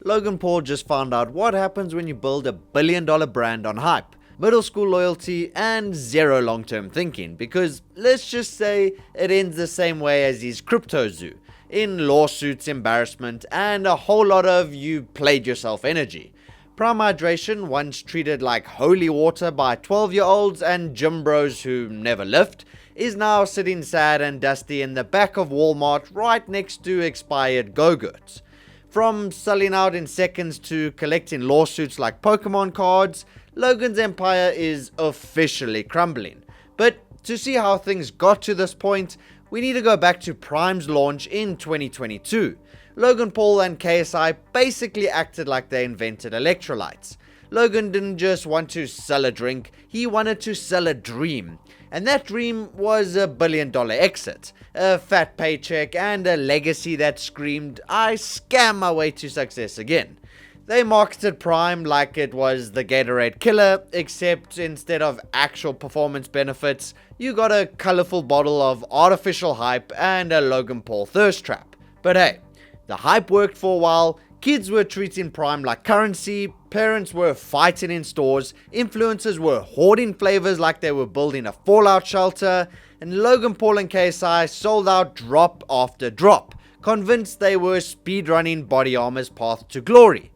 Logan Paul just found out what happens when you build $1 billion brand on hype, middle school loyalty, and zero long-term thinking, because let's just say it ends the same way as his crypto zoo, in lawsuits, embarrassment, and a whole lot of you played yourself energy. Prime hydration, once treated like holy water by 12-year-olds and gym bros who never lift, is now sitting sad and dusty in the back of Walmart right next to expired Go-Gurts. From selling out in seconds to collecting lawsuits like Pokemon cards, Logan's empire is officially crumbling. But to see how things got to this point, we need to go back to Prime's launch in 2022. Logan Paul and KSI basically acted like they invented electrolytes. Logan didn't just want to sell a drink, he wanted to sell a dream. And that dream was $1 billion exit, a fat paycheck, and a legacy that screamed, I scam my way to success again. They marketed Prime like it was the Gatorade killer, except instead of actual performance benefits, you got a colorful bottle of artificial hype and a Logan Paul thirst trap. But hey, the hype worked for a while. Kids were treating Prime like currency, parents were fighting in stores, influencers were hoarding flavors like they were building a fallout shelter, and Logan Paul and KSI sold out drop after drop, convinced they were speedrunning Body Armor's path to glory.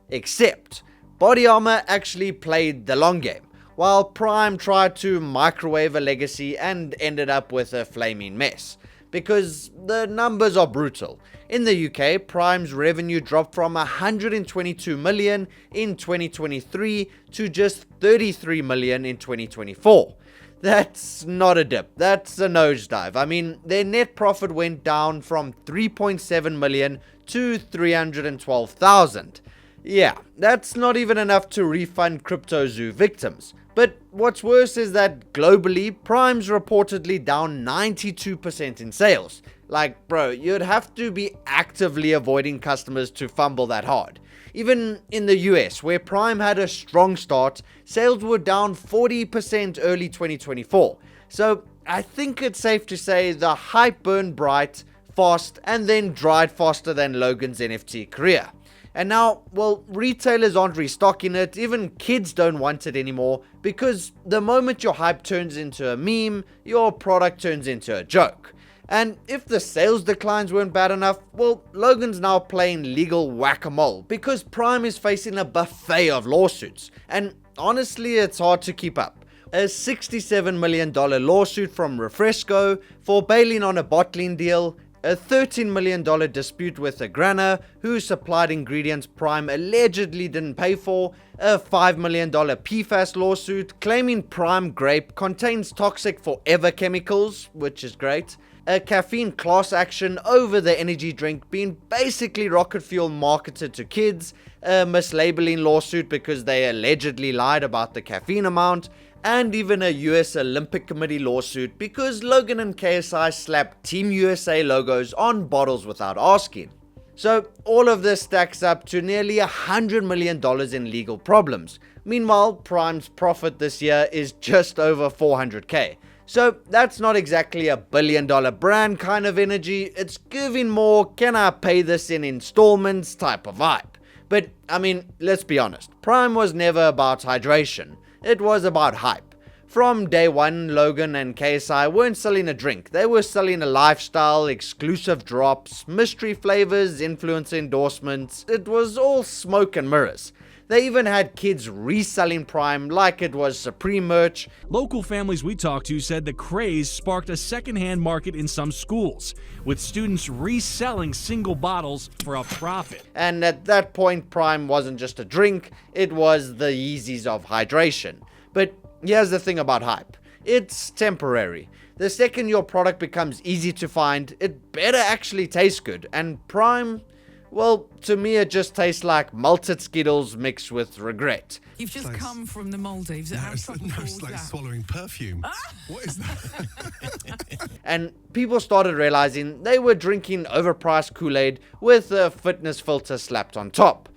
Except, Body Armor actually played the long game, while Prime tried to microwave a legacy and ended up with a flaming mess. Because the numbers are brutal. In the UK, Prime's revenue dropped from 122 million in 2023 to just 33 million in 2024. That's not a dip, that's a nosedive. I mean, their net profit went down from 3.7 million to 312,000. Yeah, that's not even enough to refund Crypto Zoo victims. But what's worse is that globally, Prime's reportedly down 92% in sales. Like, bro, you'd have to be actively avoiding customers to fumble that hard. Even in the US, where Prime had a strong start, sales were down 40% early 2024. So I think it's safe to say the hype burned bright, fast, and then dried faster than Logan's NFT career. And now, well, retailers aren't restocking it, even kids don't want it anymore, because the moment your hype turns into a meme, your product turns into a joke. And if the sales declines weren't bad enough, well, Logan's now playing legal whack-a-mole, because Prime is facing a buffet of lawsuits, and honestly, it's hard to keep up. A $67 million lawsuit from Refresco for bailing on a bottling deal, a $13 million dispute with a Grana who supplied ingredients Prime allegedly didn't pay for, a $5 million PFAS lawsuit claiming Prime grape contains toxic forever chemicals, which is great, a caffeine class action over the energy drink being basically rocket fuel marketed to kids, a mislabeling lawsuit because they allegedly lied about the caffeine amount, and even a US Olympic Committee lawsuit because Logan and KSI slapped Team USA logos on bottles without asking. So all of this stacks up to nearly $100 million in legal problems. Meanwhile, Prime's profit this year is just over 400k. So that's not exactly a $1 billion brand kind of energy, it's giving more can I pay this in installments type of vibe. But I mean, let's be honest, Prime was never about hydration. It was about hype. From day one, Logan and KSI weren't selling a drink. They were selling a lifestyle, exclusive drops, mystery flavors, influencer endorsements. It was all smoke and mirrors. They even had kids reselling Prime like it was Supreme merch. Local families we talked to said the craze sparked a secondhand market in some schools, with students reselling single bottles for a profit. And at that point, Prime wasn't just a drink, it was the Yeezys of hydration. But here's the thing about hype. It's temporary. The second your product becomes easy to find, it better actually taste good. And Prime, well, to me it just tastes like malted Skittles mixed with regret. You've just come from the Maldives. It's like swallowing perfume. What is that? And people started realizing they were drinking overpriced Kool-Aid with a fitness filter slapped on top.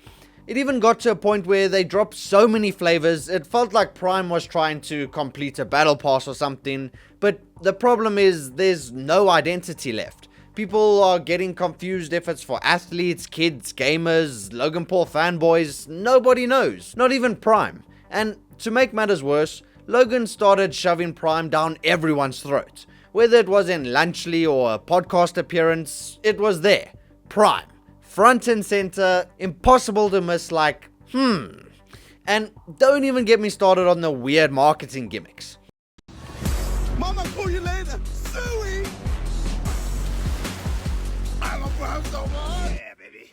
It even got to a point where they dropped so many flavors, it felt like Prime was trying to complete a battle pass or something. But the problem is there's no identity left. People are getting confused if it's for athletes, kids, gamers, Logan Paul fanboys. Nobody knows, not even Prime. And to make matters worse, Logan started shoving Prime down everyone's throat. Whether it was in Lunchly or a podcast appearance, it was there. Prime. Front and center, impossible to miss, like, And don't even get me started on the weird marketing gimmicks. Mama, call you later. Suey. I love Brown so much. Yeah, baby.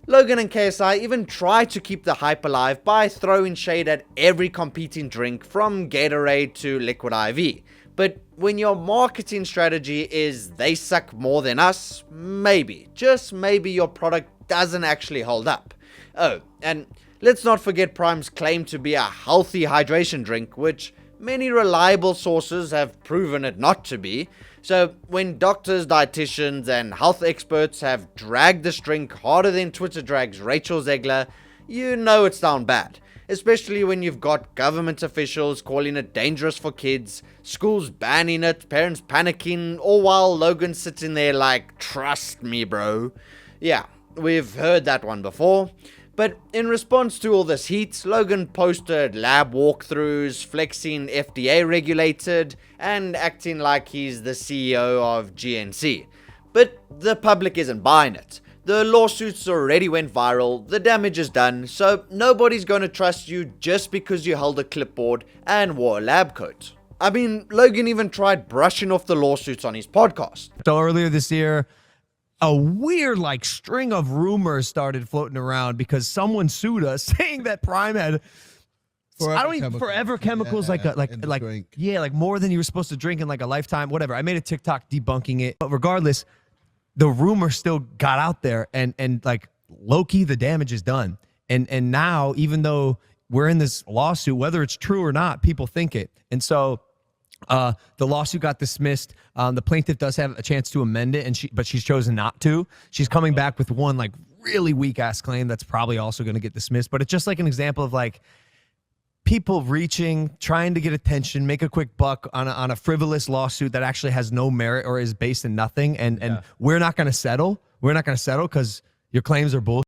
Logan and KSI even tried to keep the hype alive by throwing shade at every competing drink from Gatorade to Liquid IV. But when your marketing strategy is they suck more than us, maybe, just maybe your product doesn't actually hold up. Oh, and let's not forget Prime's claim to be a healthy hydration drink, which many reliable sources have proven it not to be. So when doctors, dietitians, and health experts have dragged this drink harder than Twitter drags Rachel Zegler, you know it's down bad. Especially when you've got government officials calling it dangerous for kids, schools banning it, parents panicking, all while Logan's sitting there like, trust me bro. Yeah, we've heard that one before. But in response to all this heat, Logan posted lab walkthroughs, flexing FDA regulated, and acting like he's the CEO of GNC. But the public isn't buying it. The lawsuits already went viral, the damage is done, so nobody's gonna trust you just because you held a clipboard and wore a lab coat. I mean, Logan even tried brushing off the lawsuits on his podcast. So earlier this year, a weird string of rumors started floating around because someone sued us saying that Prime had forever chemicals like more than you were supposed to drink in like a lifetime, whatever. I made a TikTok debunking it, but regardless, the rumor still got out there, and like low-key the damage is done. And now, even though we're in this lawsuit, whether it's true or not, people think it. And so the lawsuit got dismissed. The plaintiff does have a chance to amend it, but she's chosen not to. She's coming back with one really weak ass claim that's probably also going to get dismissed. But it's just like an example of people reaching, trying to get attention, make a quick buck on a frivolous lawsuit that actually has no merit or is based in nothing. And we're not going to settle. We're not going to settle because your claims are bullshit.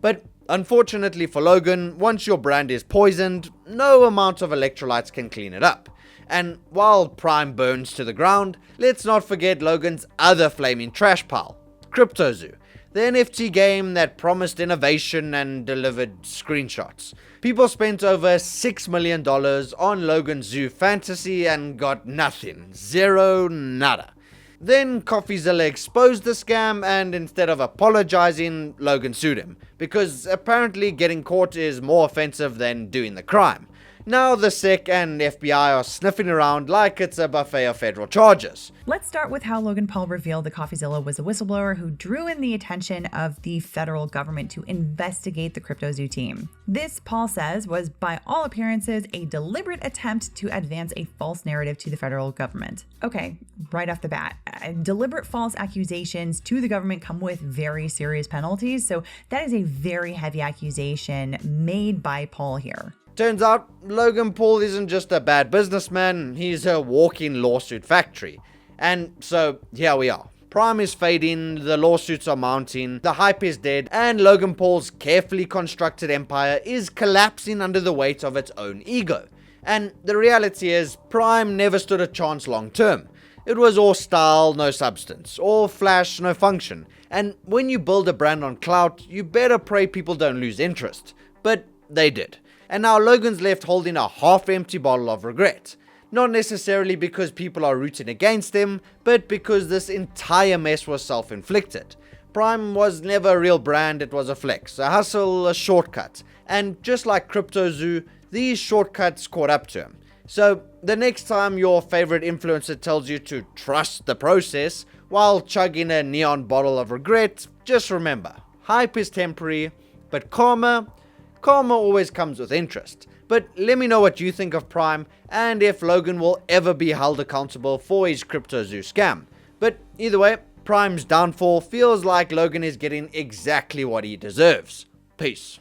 But unfortunately for Logan, once your brand is poisoned, no amount of electrolytes can clean it up. And while Prime burns to the ground, let's not forget Logan's other flaming trash pile, CryptoZoo, the NFT game that promised innovation and delivered screenshots. People spent over $6 million on Logan Zoo Fantasy and got nothing. Zero, nada. Then CoffeeZilla exposed the scam, and instead of apologizing, Logan sued him, because apparently getting caught is more offensive than doing the crime. Now the SEC and FBI are sniffing around like it's a buffet of federal charges. Let's start with how Logan Paul revealed that CoffeeZilla was a whistleblower who drew in the attention of the federal government to investigate the CryptoZoo team. This, Paul says, was by all appearances a deliberate attempt to advance a false narrative to the federal government. Okay, right off the bat, deliberate false accusations to the government come with very serious penalties, so that is a very heavy accusation made by Paul here. Turns out, Logan Paul isn't just a bad businessman, he's a walking lawsuit factory. And so, here we are. Prime is fading, the lawsuits are mounting, the hype is dead, and Logan Paul's carefully constructed empire is collapsing under the weight of its own ego. And the reality is, Prime never stood a chance long term. It was all style, no substance, all flash, no function. And when you build a brand on clout, you better pray people don't lose interest. But they did. And now Logan's left holding a half-empty bottle of regret. Not necessarily because people are rooting against him, but because this entire mess was self-inflicted. Prime was never a real brand, it was a flex, a hustle, a shortcut. And just like CryptoZoo, these shortcuts caught up to him. So the next time your favorite influencer tells you to trust the process while chugging a neon bottle of regret, just remember, hype is temporary, but karma always comes with interest. But let me know what you think of Prime and if Logan will ever be held accountable for his CryptoZoo scam. But either way, Prime's downfall feels like Logan is getting exactly what he deserves. Peace.